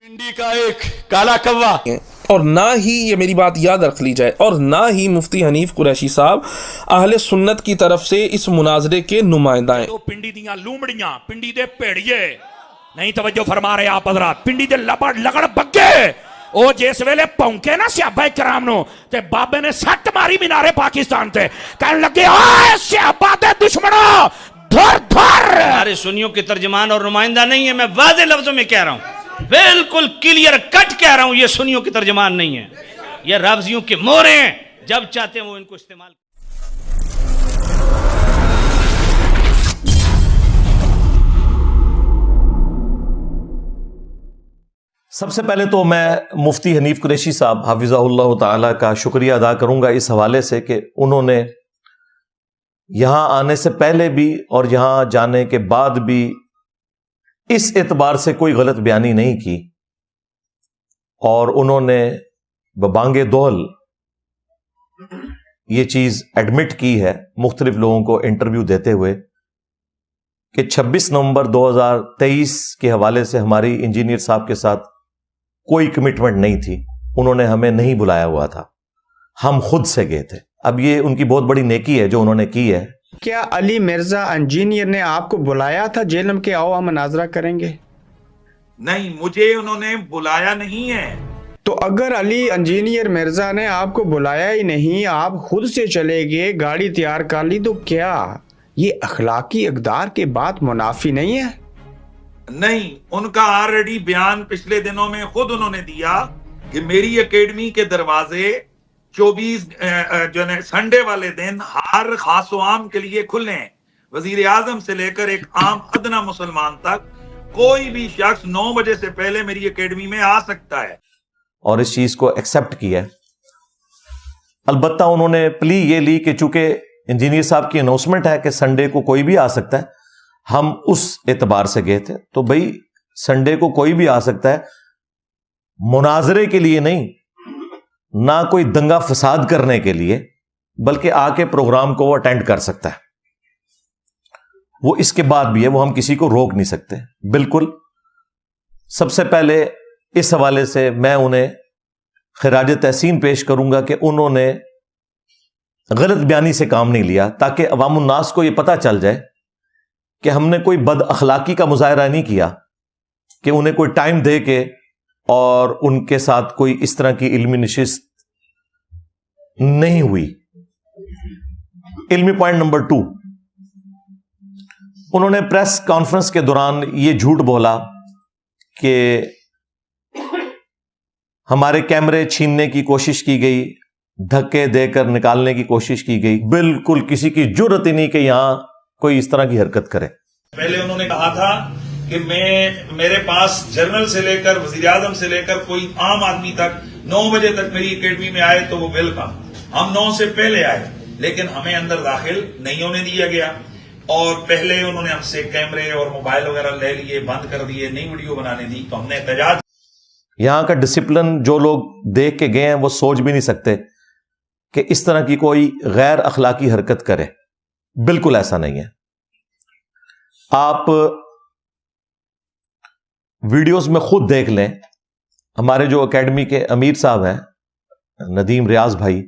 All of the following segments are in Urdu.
پنڈی کا ایک کالا کوا، اور نہ ہی یہ میری بات یاد رکھ لی جائے، اور نہ ہی مفتی حنیف قریشی صاحب اہل سنت کی طرف سے اس مناظرے کے نمائندہ ہیں۔ تو پنڈی دیاں لومڑیاں، پنڈی دے پیڑیے نہیں توجہ فرما رہے آپ حضرات، پنڈی دے لبڑ لگڑ بگے او جس ویلے پونکے نا صحابہ کرام نو تے بابے نے سٹ ماری مینار پاکستان تے کہنے لگے آئے صحابہ دے دشمنوں دھر دھر۔ ہمارے سنیوں کے ترجمان اور نمائندہ نہیں ہے، میں واضح لفظوں میں کہہ رہا ہوں، بالکل کلیئر کٹ کہہ رہا ہوں، یہ سنیوں کے ترجمان نہیں ہے، یہ رافضیوں کے مورے ہیں، جب چاہتے ہیں وہ ان کو استعمال۔ سب سے پہلے تو میں مفتی حنیف قریشی صاحب حافظہ اللہ تعالیٰ کا شکریہ ادا کروں گا اس حوالے سے کہ انہوں نے یہاں آنے سے پہلے بھی اور یہاں جانے کے بعد بھی اس اعتبار سے کوئی غلط بیانی نہیں کی، اور انہوں نے ببانگ دول یہ چیز ایڈمٹ کی ہے مختلف لوگوں کو انٹرویو دیتے ہوئے کہ 26 نومبر 2023 کے حوالے سے ہماری انجینئر صاحب کے ساتھ کوئی کمٹمنٹ نہیں تھی، انہوں نے ہمیں نہیں بلایا ہوا تھا، ہم خود سے گئے تھے۔ اب یہ ان کی بہت بڑی نیکی ہے جو انہوں نے کی ہے۔ کیا علی مرزا انجینئر نے آپ کو بلایا تھا جیلم کے آؤ ہم مناظرہ کریں گے؟ نہیں، مجھے انہوں نے بلایا نہیں ہے۔ تو اگر علی انجینئر مرزا نے آپ کو بلایا ہی نہیں، آپ خود سے چلے گئے، گاڑی تیار کر لی، تو کیا یہ اخلاقی اقدار کے بعد منافی نہیں ہے؟ نہیں، ان کا آلریڈی بیان پچھلے دنوں میں خود انہوں نے دیا کہ میری اکیڈمی کے دروازے 24 سنڈے والے دن ہر خاص و عام کے لیے کھلے ہیں، وزیر اعظم سے لے کر ایک عام ادنا مسلمان تک کوئی بھی شخص 9 بجے سے پہلے میری اکیڈمی میں آ سکتا ہے، اور اس چیز کو ایکسپٹ کیا ہے۔ البتہ انہوں نے پلی یہ لی کہ چونکہ انجینئر صاحب کی اناؤنسمنٹ ہے کہ سنڈے کو کوئی بھی آ سکتا ہے، ہم اس اعتبار سے گئے تھے، تو بھئی سنڈے کو کوئی بھی آ سکتا ہے، مناظرے کے لیے نہیں، نہ کوئی دنگا فساد کرنے کے لیے، بلکہ آ کے پروگرام کو وہ اٹینڈ کر سکتا ہے۔ وہ اس کے بعد بھی ہے، وہ ہم کسی کو روک نہیں سکتے۔ بالکل سب سے پہلے اس حوالے سے میں انہیں خراج تحسین پیش کروں گا کہ انہوں نے غلط بیانی سے کام نہیں لیا، تاکہ عوام الناس کو یہ پتہ چل جائے کہ ہم نے کوئی بد اخلاقی کا مظاہرہ نہیں کیا، کہ انہیں کوئی ٹائم دے کے اور ان کے ساتھ کوئی اس طرح کی علمی نشست نہیں ہوئی۔ علمی پوائنٹ نمبر 2، انہوں نے پریس کانفرنس کے دوران یہ جھوٹ بولا کہ ہمارے کیمرے چھیننے کی کوشش کی گئی، دھکے دے کر نکالنے کی کوشش کی گئی۔ بالکل کسی کی جرت ہی نہیں کہ یہاں کوئی اس طرح کی حرکت کرے۔ پہلے انہوں نے کہا تھا کہ میرے پاس جنرل سے لے کر وزیر اعظم سے لے کر کوئی عام آدمی تک 9 بجے تک میری اکیڈمی میں آئے تو وہ ویلکم، ہم 9 سے پہلے آئے، لیکن ہمیں اندر داخل نہیں ہونے دیا گیا، اور پہلے انہوں نے ہم سے کیمرے اور موبائل وغیرہ لے لیے، بند کر دیے، نہیں ویڈیو بنانے دی، تو ہم نے احتجاج۔ یہاں کا ڈسپلن جو لوگ دیکھ کے گئے ہیں وہ سوچ بھی نہیں سکتے کہ اس طرح کی کوئی غیر اخلاقی حرکت کرے، بالکل ایسا نہیں ہے۔ آپ ویڈیوز میں خود دیکھ لیں، ہمارے جو اکیڈمی کے امیر صاحب ہیں ندیم ریاض بھائی،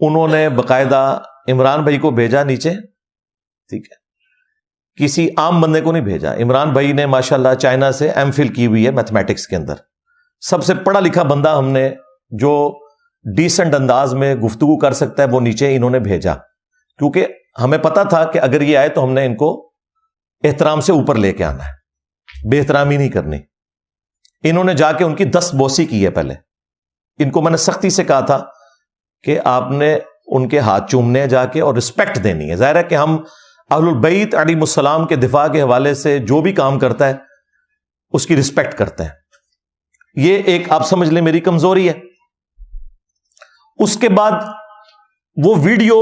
انہوں نے باقاعدہ عمران بھائی کو بھیجا نیچے، ٹھیک ہے، کسی عام بندے کو نہیں بھیجا۔ عمران بھائی نے ماشاءاللہ چائنا سے ایم فل کی ہوئی ہے میتھمیٹکس کے اندر، سب سے پڑھا لکھا بندہ ہم نے جو ڈیسنٹ انداز میں گفتگو کر سکتا ہے وہ نیچے انہوں نے بھیجا، کیونکہ ہمیں پتا تھا کہ اگر یہ آئے تو ہم نے ان کو احترام سے اوپر لے کے آنا ہے، بے احترامی نہیں کرنی۔ انہوں نے جا کے ان کی 10 بوسی کی ہے۔ پہلے ان کو میں نے سختی سے کہا تھا کہ آپ نے ان کے ہاتھ چومنے ہیں جا کے، اور رسپیکٹ دینی ہے۔ ظاہر ہے کہ ہم اہل البیت علیہ السلام کے دفاع کے حوالے سے جو بھی کام کرتا ہے اس کی رسپیکٹ کرتے ہیں، یہ ایک آپ سمجھ لیں میری کمزوری ہے۔ اس کے بعد وہ ویڈیو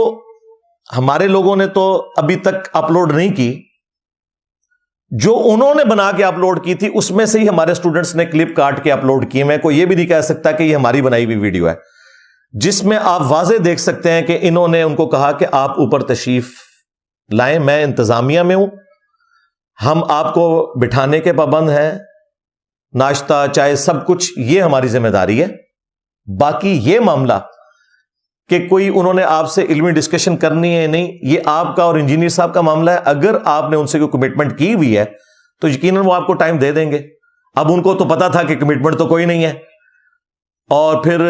ہمارے لوگوں نے تو ابھی تک اپلوڈ نہیں کی، جو انہوں نے بنا کے اپلوڈ کی تھی اس میں سے ہی ہمارے اسٹوڈنٹس نے کلپ کاٹ کے اپلوڈ کی۔ میں کوئی یہ بھی نہیں کہہ سکتا کہ یہ ہماری بنائی ہوئی ویڈیو ہے، جس میں آپ واضح دیکھ سکتے ہیں کہ انہوں نے ان کو کہا کہ آپ اوپر تشریف لائیں، میں انتظامیہ میں ہوں، ہم آپ کو بٹھانے کے پابند ہیں، ناشتہ چائے سب کچھ یہ ہماری ذمہ داری ہے. باقی یہ معاملہ کہ کوئی انہوں نے آپ سے علمی ڈسکشن کرنی ہے نہیں، یہ آپ کا اور انجینئر صاحب کا معاملہ ہے. اگر آپ نے ان سے کوئی کمٹمنٹ کی ہوئی ہے تو یقیناً وہ آپ کو ٹائم دے دیں گے. اب ان کو تو پتا تھا کہ کمٹمنٹ تو کوئی نہیں ہے، اور پھر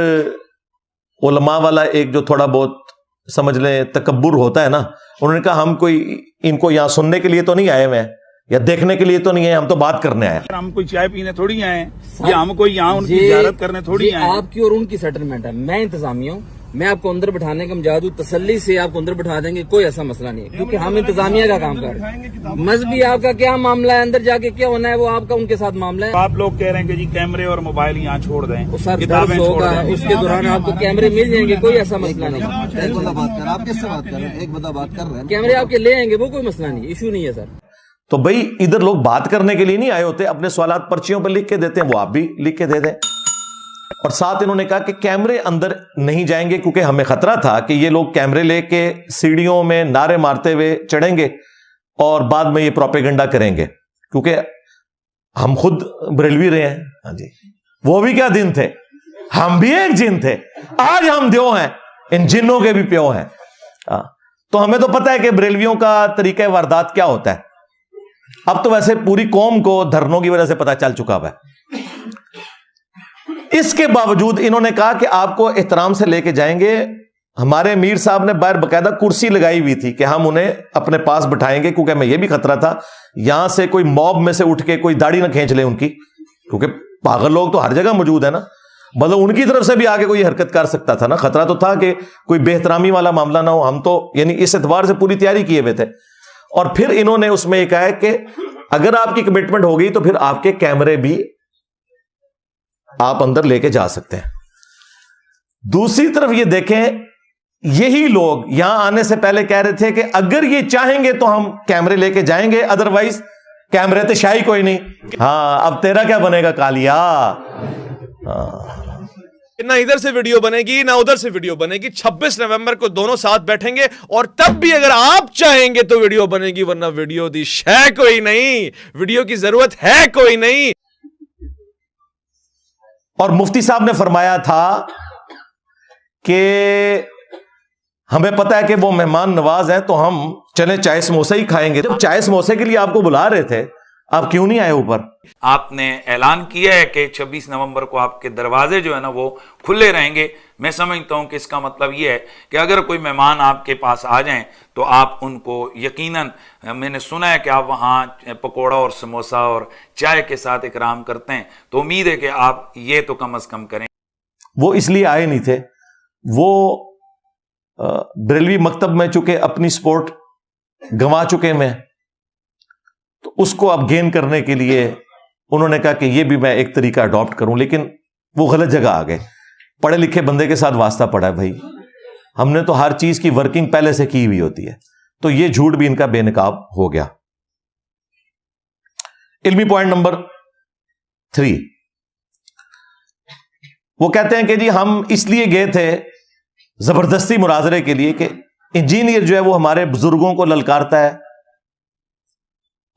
علماء والا ایک جو تھوڑا بہت سمجھ لیں تکبر ہوتا ہے نا، انہوں نے کہا ہم کوئی ان کو یہاں سننے کے لیے تو نہیں آئے ہوئے ہیں یا دیکھنے کے لیے تو نہیں ہے، ہم تو بات کرنے آئے. ہم کوئی چائے پینے تھوڑی آئے ہیں یا ہم کوئی یہاں ان کی زیارت کرنے تھوڑی آئے ہیں. آپ کی اور ان کی سیٹلمنٹ ہے، میں انتظامیہ ہوں، میں آپ کو اندر بٹھانے کا مجاز ہوں، تسلی سے آپ کو اندر بٹھا دیں گے، کوئی ایسا مسئلہ نہیں ہے، کیونکہ ہم انتظامیہ کا کام کر رہے ہیں. مذہبی آپ کا کیا معاملہ ہے، اندر جا کے کیا ہونا ہے وہ آپ کا ان کے ساتھ معاملہ ہے. آپ لوگ کہہ رہے ہیں کہ جی کیمرے اور موبائل یہاں چھوڑ دیں، سر درس ہوگا اس کے دوران آپ کو کیمرے مل جائیں گے، کوئی ایسا مسئلہ نہیں. ایک بندہ بات کر رہا ہے، آپ کس سے بات کر رہے ہیں؟ ایک بندہ بات کر رہا ہے، کیمرے آپ کے لے آئیں گے، وہ کوئی مسئلہ نہیں، ایشو نہیں ہے سر. تو بھائی ادھر لوگ بات کرنے کے لیے نہیں آئے ہوتے، اپنے سوالات پرچیوں پہ لکھ کے دیتے ہیں، وہ آپ بھی لکھ کے دے دیں. اور ساتھ انہوں نے کہا کہ کیمرے اندر نہیں جائیں گے کیونکہ ہمیں خطرہ تھا کہ یہ لوگ کیمرے لے کے سیڑھیوں میں نعرے مارتے ہوئے چڑھیں گے اور بعد میں یہ پروپیگنڈا کریں گے، کیونکہ ہم خود بریلوی رہے ہیں. ہاں جی، وہ بھی کیا دن تھے، ہم بھی ایک جن تھے، آج ہم دیو ہیں، ان جنوں کے بھی پیو ہیں. تو ہمیں تو پتہ ہے کہ بریلویوں کا طریقہ واردات کیا ہوتا ہے. اب تو ویسے پوری قوم کو دھرنوں کی وجہ سے پتہ چل چکا ہے. اس کے باوجود انہوں نے کہا کہ آپ کو احترام سے لے کے جائیں گے. ہمارے میر صاحب نے باہر باقاعدہ کرسی لگائی ہوئی تھی کہ ہم انہیں اپنے پاس بٹھائیں گے، کیونکہ ہمیں یہ بھی خطرہ تھا یہاں سے کوئی موب میں سے اٹھ کے کوئی داڑھی نہ کھینچ لے ان کی، کیونکہ پاگل لوگ تو ہر جگہ موجود ہے نا، مطلب ان کی طرف سے بھی آگے کوئی حرکت کر سکتا تھا نا. خطرہ تو تھا کہ کوئی بے احترامی والا معاملہ نہ ہو. ہم تو یعنی اس اعتبار سے پوری تیاری کیے ہوئے تھے. اور پھر انہوں نے اس میں یہ کہا ہے کہ اگر آپ کی کمٹمنٹ ہو گئی تو پھر آپ کے کیمرے بھی آپ اندر لے کے جا سکتے ہیں. دوسری طرف یہ دیکھیں، یہی لوگ یہاں آنے سے پہلے کہہ رہے تھے کہ اگر یہ چاہیں گے تو ہم کیمرے لے کے جائیں گے، ادروائز کیمرے تو شاہی کوئی نہیں. ہاں اب تیرا کیا بنے گا کالیا. نہ ادھر سے ویڈیو بنے گی نہ ادھر سے ویڈیو بنے گی. 26 نومبر کو دونوں ساتھ بیٹھیں گے اور تب بھی اگر آپ چاہیں گے تو ویڈیو بنے گی، ورنہ ویڈیو دی شے کوئی نہیں، ویڈیو کی ضرورت ہے کوئی نہیں. اور مفتی صاحب نے فرمایا تھا کہ ہمیں پتا ہے کہ وہ مہمان نواز ہیں تو ہم چلیں چائے سموسے ہی کھائیں گے. جب چائے سموسے کے لیے آپ کو بلا رہے تھے آپ کیوں نہیں آئے اوپر؟ آپ نے اعلان کیا ہے کہ 26 نومبر کو آپ کے دروازے جو ہے نا وہ کھلے رہیں گے. میں سمجھتا ہوں کہ اس کا مطلب یہ ہے کہ اگر کوئی مہمان آپ کے پاس آ جائیں تو آپ ان کو یقیناً، میں نے سنا ہے کہ آپ وہاں پکوڑا اور سموسا اور چائے کے ساتھ اکرام کرتے ہیں، تو امید ہے کہ آپ یہ تو کم از کم کریں. وہ اس لیے آئے نہیں تھے، وہ بریلوی مکتب میں چونکہ اپنی سپورٹ گنوا چکے میں، تو اس کو اب گین کرنے کے لیے انہوں نے کہا کہ یہ بھی میں ایک طریقہ اڈاپٹ کروں. لیکن وہ غلط جگہ آ گئے. پڑھے لکھے بندے کے ساتھ واسطہ پڑا ہے بھائی، ہم نے تو ہر چیز کی ورکنگ پہلے سے کی ہوئی ہوتی ہے. تو یہ جھوٹ بھی ان کا بے نقاب ہو گیا. علمی پوائنٹ نمبر 3، وہ کہتے ہیں کہ جی ہم اس لیے گئے تھے زبردستی مناظرے کے لیے کہ انجینئر جو ہے وہ ہمارے بزرگوں کو للکارتا ہے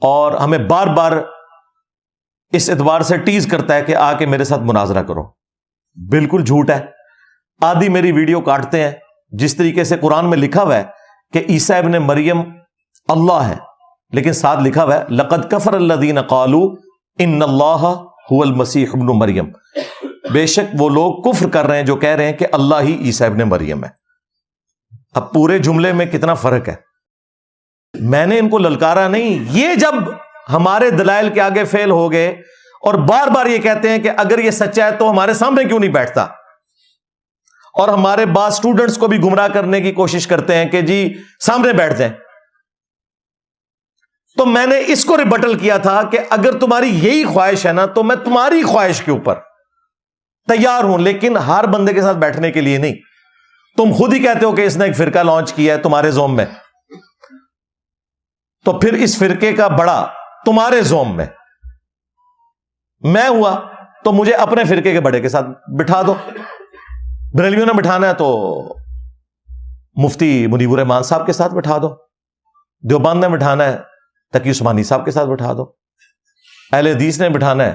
اور ہمیں بار بار اس اعتبار سے ٹیز کرتا ہے کہ آ کے میرے ساتھ مناظرہ کرو. بالکل جھوٹ ہے. آدھی میری ویڈیو کاٹتے ہیں جس طریقے سے قرآن میں لکھا ہوا ہے کہ عیسیٰ ابن مریم اللہ ہے، لیکن ساتھ لکھا ہوا ہے لقد کفر الذین قالوا ان اللہ هو المسیح ابن مریم. بے شک وہ لوگ کفر کر رہے ہیں جو کہہ رہے ہیں کہ اللہ ہی عیسیٰ ابن مریم ہے. اب پورے جملے میں کتنا فرق ہے. میں نے ان کو للکارا نہیں، یہ جب ہمارے دلائل کے آگے فیل ہو گئے اور بار بار یہ کہتے ہیں کہ اگر یہ سچا ہے تو ہمارے سامنے کیوں نہیں بیٹھتا، اور ہمارے بعض سٹوڈنٹس کو بھی گمراہ کرنے کی کوشش کرتے ہیں کہ جی سامنے بیٹھ جائیں. تو میں نے اس کو ریبٹل کیا تھا کہ اگر تمہاری یہی خواہش ہے نا تو میں تمہاری خواہش کے اوپر تیار ہوں، لیکن ہر بندے کے ساتھ بیٹھنے کے لیے نہیں. تم خود ہی کہتے ہو کہ اس نے ایک فرقہ لانچ کیا ہے تمہارے زوم میں، تو پھر اس فرقے کا بڑا تمہارے زوم میں میں ہوا تو مجھے اپنے فرقے کے بڑے کے ساتھ بٹھا دو. بریلویوں نے بٹھانا ہے تو مفتی منیب الرحمان صاحب کے ساتھ بٹھا دو. دیوبند نے بٹھانا ہے تقی عثمانی صاحب کے ساتھ بٹھا دو. اہل حدیث نے بٹھانا ہے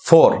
4,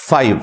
5,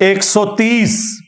130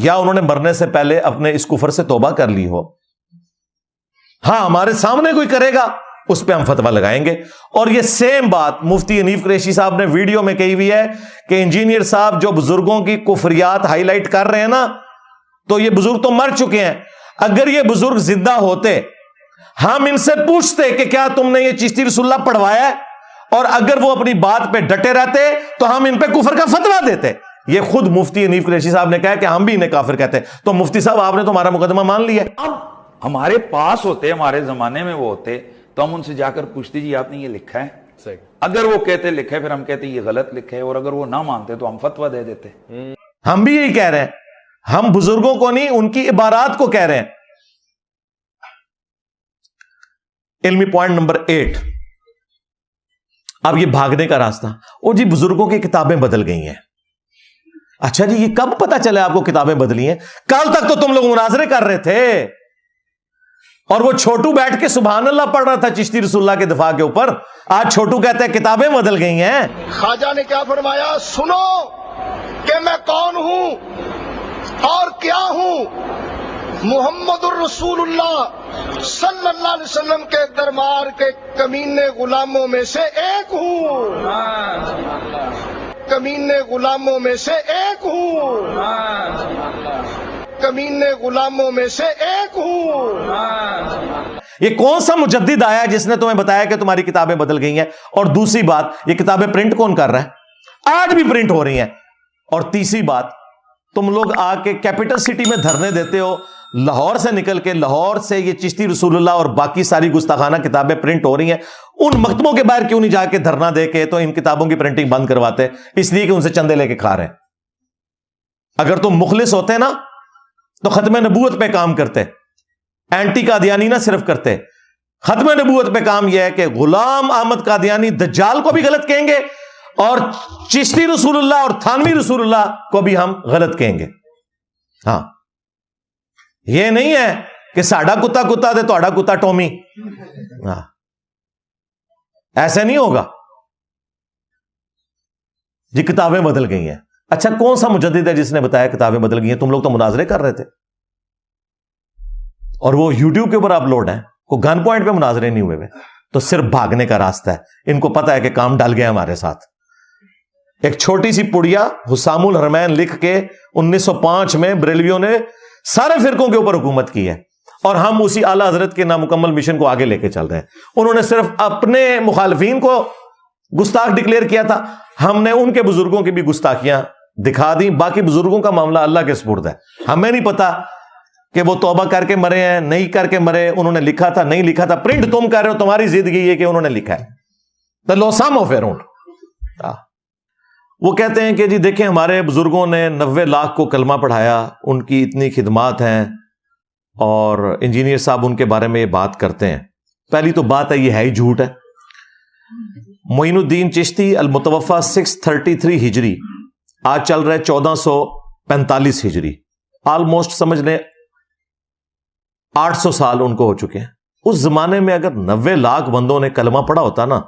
یا انہوں نے مرنے سے پہلے اپنے اس کفر سے توبہ کر لی ہو، ہاں ہمارے سامنے کوئی کرے گا اس پہ ہم فتویٰ لگائیں گے. اور یہ سیم بات مفتی حنیف قریشی صاحب نے ویڈیو میں کہی ہوئی ہے کہ انجینئر صاحب جو بزرگوں کی کفریات ہائی لائٹ کر رہے ہیں نا، تو یہ بزرگ تو مر چکے ہیں. اگر یہ بزرگ زندہ ہوتے ہم ان سے پوچھتے کہ کیا تم نے یہ چشتی رسول اللہ پڑھوایا ہے، اور اگر وہ اپنی بات پہ ڈٹے رہتے تو ہم ان پہ کفر کا فتویٰ دیتے. یہ خود مفتی حنیف قریشی صاحب نے کہا کہ ہم بھی انہیں کافر کہتے ہیں. تو مفتی صاحب آپ نے تو ہمارا مقدمہ مان لیا. اب ہمارے پاس ہوتے، ہمارے زمانے میں وہ ہوتے تو ہم ان سے جا کر پوچھتے جی آپ نے یہ لکھا ہے؟ صحیح. اگر وہ کہتے لکھا ہے پھر ہم کہتے یہ غلط لکھا ہے، اور اگر وہ نہ مانتے تو ہم فتویٰ دے دیتے. ہم بھی یہی کہہ رہے ہیں، ہم بزرگوں کو نہیں ان کی عبارات کو کہہ رہے ہیں. علمی پوائنٹ نمبر 8. اب یہ بھاگنے کا راستہ. اور جی بزرگوں کی کتابیں بدل گئی ہیں. اچھا جی یہ کب پتا چلا آپ کو کتابیں بدلی ہیں؟ کل تک تو تم لوگ مناظرے کر رہے تھے اور وہ چھوٹو بیٹھ کے سبحان اللہ پڑھ رہا تھا چشتی رسول اللہ کے دفاع کے اوپر. آج چھوٹو کہتا ہے کتابیں بدل گئی ہیں. خواجہ نے کیا فرمایا؟ سنو کہ میں کون ہوں اور کیا ہوں. محمد الرسول اللہ صلی اللہ علیہ وسلم کے دربار کے کمینے غلاموں میں سے ایک ہوں. کمینے غلاموں میں سے ایک ہوں. کمینے غلاموں میں سے ایک ہوں. یہ کون سا مجدد آیا ہے جس نے تمہیں بتایا کہ تمہاری کتابیں بدل گئی ہیں؟ اور دوسری بات، یہ کتابیں پرنٹ کون کر رہا ہے؟ آج بھی پرنٹ ہو رہی ہیں. اور تیسری بات، تم لوگ آ کے کیپٹل سٹی میں دھرنے دیتے ہو، لاہور سے نکل کے لاہور سے یہ چشتی رسول اللہ اور باقی ساری گستاخانہ کتابیں پرنٹ ہو رہی ہیں. ان مکتبوں کے باہر کیوں نہیں جا کے دھرنا دے کے تو ان کتابوں کی پرنٹنگ بند کرواتے؟ اس لیے کہ ان سے چندے لے کے کھا رہے ہیں. اگر تم مخلص ہوتے نا تو ختم نبوت پہ کام کرتے، اینٹی قادیانی نہ صرف کرتے. ختم نبوت پہ کام یہ ہے کہ غلام احمد قادیانی دجال کو بھی غلط کہیں گے اور چشتی رسول اللہ اور تھانوی رسول اللہ کو بھی ہم غلط کہیں گے. ہاں یہ نہیں ہے کہ ساڈا کتا کتا دے توڑا کتا ٹومی. ہاں ایسے نہیں ہوگا. جی کتابیں بدل گئی ہیں. اچھا کون سا مجدد ہے جس نے بتایا کتابیں بدل گئی ہیں؟ تم لوگ تو مناظرے کر رہے تھے اور وہ یوٹیوب کے اوپر اپلوڈ ہیں. کو گن پوائنٹ پہ مناظرے نہیں ہوئے. تو صرف بھاگنے کا راستہ ہے. ان کو پتا ہے کہ کام ڈل گیا ہمارے ساتھ. ایک چھوٹی سی پڑیا حسام الحرمین لکھ کے 1905 میں بریلویوں نے سارے فرقوں کے اوپر حکومت کی ہے اور ہم اسی اعلی حضرت کے نامکمل مشن کو آگے لے کے چل رہے ہیں. انہوں نے صرف اپنے مخالفین کو گستاخ ڈکلیئر کیا تھا، ہم نے ان کے بزرگوں کی بھی گستاخیاں دکھا دی. باقی بزرگوں کا معاملہ اللہ کے سپرد ہے. ہمیں نہیں پتا کہ وہ توبہ کر کے مرے ہیں نہیں کر کے مرے، انہوں نے لکھا تھا نہیں لکھا تھا. پرنٹ تم کر رہے ہو، تمہاری زندگی یہ کہ انہوں نے لکھا ہے. تو لو سم آف اراؤنڈ. وہ کہتے ہیں کہ جی دیکھیں ہمارے بزرگوں نے 90 لاکھ کو کلمہ پڑھایا، ان کی اتنی خدمات ہیں اور انجینئر صاحب ان کے بارے میں یہ بات کرتے ہیں. پہلی تو بات ہے یہ ہے ہی جھوٹ ہے. معین الدین چشتی المتوفا 633 ہجری، آج چل رہا ہے 1445 ہجری. آلموسٹ سمجھ لیں 800 سال ان کو ہو چکے ہیں. اس زمانے میں اگر 90 لاکھ بندوں نے کلمہ پڑھا ہوتا نا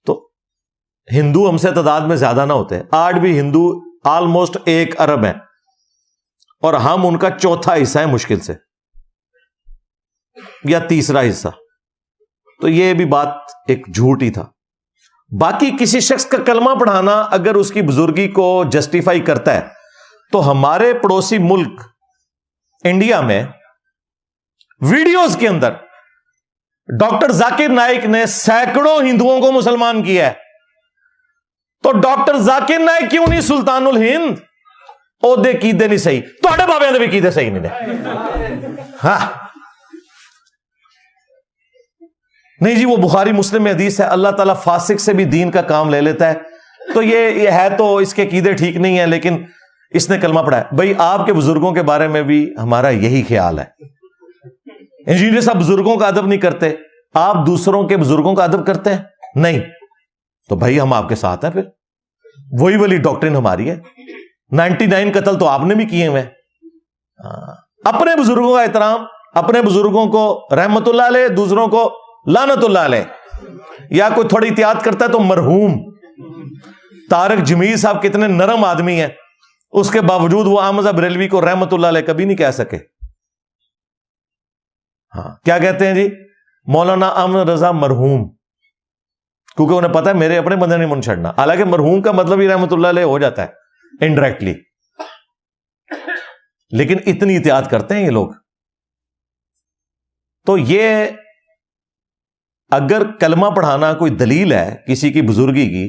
تو ہندو ہم سے تعداد میں زیادہ نہ ہوتے. آج بھی ہندو آلموسٹ 1 ارب ہیں اور ہم ان کا چوتھا حصہ ہے مشکل سے، یا تیسرا حصہ. تو یہ بھی بات ایک جھوٹ ہی تھا. باقی کسی شخص کا کلمہ پڑھانا اگر اس کی بزرگی کو جسٹیفائی کرتا ہے تو ہمارے پڑوسی ملک انڈیا میں ویڈیوز کے اندر ڈاکٹر ذاکر نائک نے سینکڑوں ہندوؤں کو مسلمان کیا ہے. تو ڈاکٹر ذاکر نائک کیوں نہیں سلطان الہند؟ عہدے کیدے نہیں صحیح، تھوڑے بابے نے بھی کیدے صحیح نہیں نے. ہاں نہیں جی وہ بخاری مسلم میں حدیث ہے اللہ تعالیٰ فاسق سے بھی دین کا کام لے لیتا ہے. تو یہ ہے تو اس کے عقیدے ٹھیک نہیں ہیں لیکن اس نے کلمہ پڑھا ہے. بھائی آپ کے بزرگوں کے بارے میں بھی ہمارا یہی خیال ہے. انجینئر صاحب بزرگوں کا ادب نہیں کرتے، آپ دوسروں کے بزرگوں کا ادب کرتے ہیں؟ نہیں. تو بھائی ہم آپ کے ساتھ ہیں. پھر وہی والی ڈاکٹرن ہماری ہے. 99 قتل تو آپ نے بھی کیے ہوئے. اپنے بزرگوں کا احترام، اپنے بزرگوں کو رحمت اللہ علیہ، دوسروں کو لعنت اللہ علیہ. یا کوئی تھوڑی احتیاط کرتا ہے تو مرحوم. طارق جمیل صاحب کتنے نرم آدمی ہیں، اس کے باوجود وہ احمد بریلوی کو رحمت اللہ علیہ کبھی نہیں کہہ سکے. ہاں کیا کہتے ہیں جی؟ مولانا احمد رضا مرحوم، کیونکہ انہیں پتا ہے میرے اپنے بندے نہیں من چھڑنا. حالانکہ مرحوم کا مطلب ہی رحمت اللہ علیہ ہو جاتا ہے انڈائریکٹلی، لیکن اتنی احتیاط کرتے ہیں یہ لوگ. تو یہ اگر کلمہ پڑھانا کوئی دلیل ہے کسی کی بزرگی کی،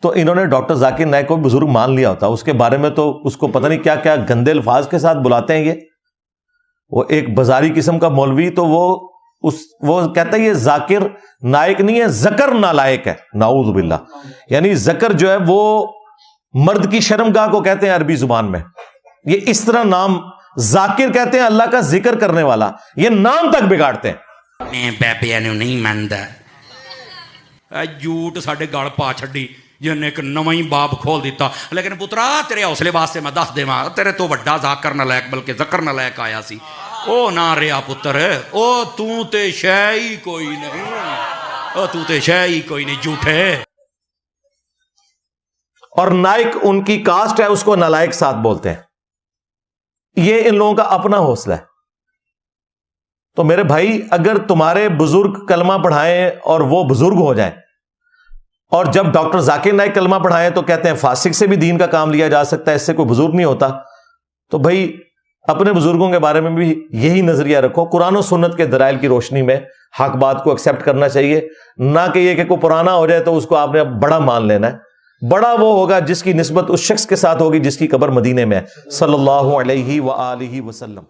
تو انہوں نے ڈاکٹر ذاکر نائک کو بزرگ مان لیا ہوتا. اس کے بارے میں تو اس کو پتہ نہیں کیا کیا گندے الفاظ کے ساتھ بلاتے ہیں. یہ وہ ایک بازاری قسم کا مولوی، تو وہ کہتا ہے یہ ذاکر نائک نہیں ہے، ذکر نالائق ہے. نعوذ باللہ. یعنی ذکر جو ہے وہ مرد کی شرمگاہ کو کہتے ہیں عربی زبان میں. یہ اس طرح نام ذاکر کہتے ہیں اللہ کا ذکر کرنے والا، یہ نام تک بگاڑتے ہیں. میں بابیا نو نہیں مانتا، جھوٹ ساڈے گل پا چھڈی جن ایک نواں ہی باب کھول دیتا. لیکن پترا تیرے حوصلے واسطے میں دس دیواں، تیرے تو وڈا ذاکر نالائق بلکہ ذکر نالائق آیا سی. او نہ رہا پتر، او تو تے شے ہی کوئی نہیں، او تو تے شے ہی کوئی نہیں، جھوٹے. اور نائک ان کی کاسٹ ہے، اس کو نالائق ساتھ بولتے ہیں. یہ ان لوگوں کا اپنا حوصلہ ہے. تو میرے بھائی اگر تمہارے بزرگ کلمہ پڑھائیں اور وہ بزرگ ہو جائیں، اور جب ڈاکٹر ذاکر نائک کلمہ پڑھائیں تو کہتے ہیں فاسق سے بھی دین کا کام لیا جا سکتا ہے، اس سے کوئی بزرگ نہیں ہوتا. تو بھائی اپنے بزرگوں کے بارے میں بھی یہی نظریہ رکھو. قرآن و سنت کے دلائل کی روشنی میں حق بات کو ایکسپٹ کرنا چاہیے، نہ کہ یہ کہ کوئی پرانا ہو جائے تو اس کو آپ نے بڑا مان لینا ہے. بڑا وہ ہوگا جس کی نسبت اس شخص کے ساتھ ہوگی جس کی قبر مدینے میں ہے، صلی اللہ علیہ وآلہ وسلم.